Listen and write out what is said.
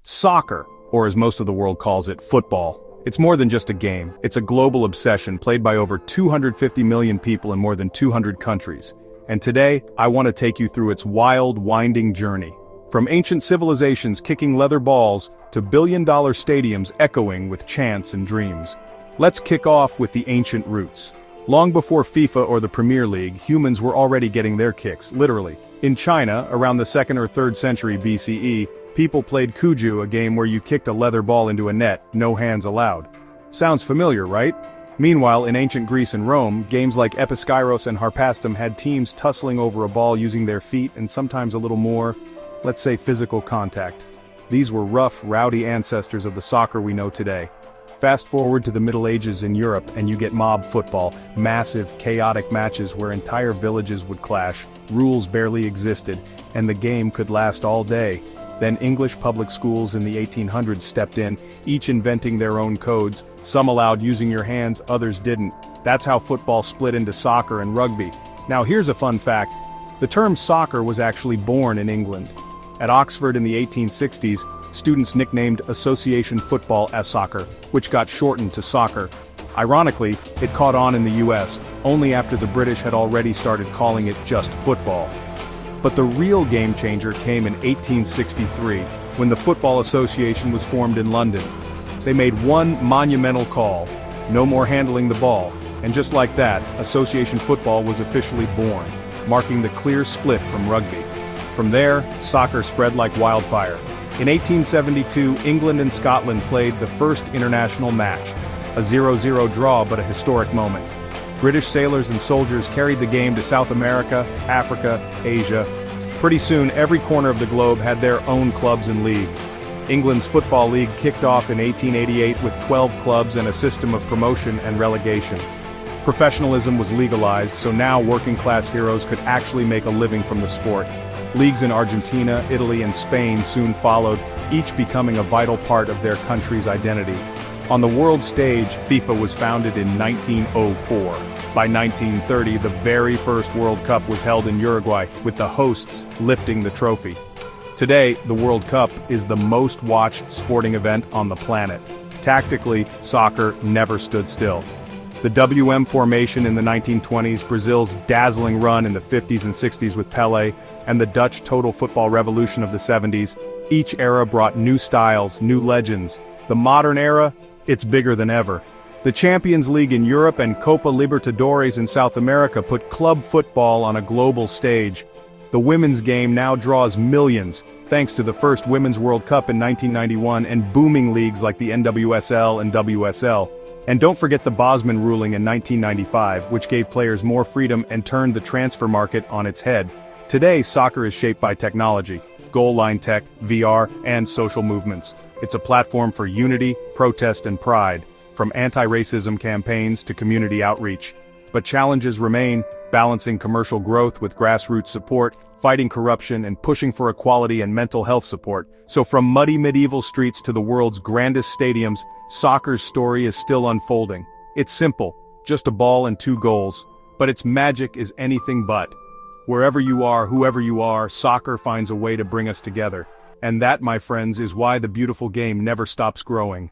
Soccer, or as most of the world calls it, football. It's more than just a game. It's a global obsession played by over 250 million people in more than 200 countries. And today, I want to take you through its wild, winding journey. From ancient civilizations kicking leather balls to billion-dollar stadiums echoing with chants and dreams. Let's kick off with the ancient roots. Long before FIFA or the Premier League, humans were already getting their kicks, literally. In China, around the 2nd or 3rd century BCE, people played Cuju, a game where you kicked a leather ball into a net, no hands allowed. Sounds familiar, right? Meanwhile, in ancient Greece and Rome, games like Episkyros and Harpastum had teams tussling over a ball using their feet and sometimes a little more, let's say, physical contact. These were rough, rowdy ancestors of the soccer we know today. Fast forward to the Middle Ages in Europe and you get mob football, massive, chaotic matches where entire villages would clash, rules barely existed, and the game could last all day. Then English public schools in the 1800s stepped in, each inventing their own codes. Some allowed using your hands, others didn't. That's how football split into soccer and rugby. Now here's a fun fact. The term soccer was actually born in England. At Oxford in the 1860s, students nicknamed association football as soccer, which got shortened to soccer. Ironically, it caught on in the US, only after the British had already started calling it just football. But the real game changer came in 1863, when the Football Association was formed in London. They made one monumental call: no more handling the ball, and just like that, association football was officially born, marking the clear split from rugby. From there, soccer spread like wildfire. In 1872, England and Scotland played the first international match, a 0-0 draw but a historic moment. British sailors and soldiers carried the game to South America, Africa, Asia. Pretty soon, every corner of the globe had their own clubs and leagues. England's Football League kicked off in 1888 with 12 clubs and a system of promotion and relegation. Professionalism was legalized, so now working-class heroes could actually make a living from the sport. Leagues in Argentina, Italy, and Spain soon followed, each becoming a vital part of their country's identity. On the world stage, FIFA was founded in 1904. By 1930, the very first World Cup was held in Uruguay, with the hosts lifting the trophy. Today, the World Cup is the most watched sporting event on the planet. Tactically, soccer never stood still. The WM formation in the 1920s, Brazil's dazzling run in the 50s and 60s with Pelé, and the Dutch total football revolution of the 70s, each era brought new styles, new legends. The modern era? It's bigger than ever. The Champions League in Europe and Copa Libertadores in South America put club football on a global stage. The women's game now draws millions, thanks to the first Women's World Cup in 1991 and booming leagues like the NWSL and WSL. And don't forget the Bosman ruling in 1995, which gave players more freedom and turned the transfer market on its head. Today, soccer is shaped by technology, goal line tech, VR, and social movements. It's a platform for unity, protest, and pride, from anti-racism campaigns to community outreach. But challenges remain, balancing commercial growth with grassroots support, fighting corruption, and pushing for equality and mental health support. So from muddy medieval streets to the world's grandest stadiums, soccer's story is still unfolding. It's simple, just a ball and 2 goals. But its magic is anything but. Wherever you are, whoever you are, soccer finds a way to bring us together. And that, my friends, is why the beautiful game never stops growing.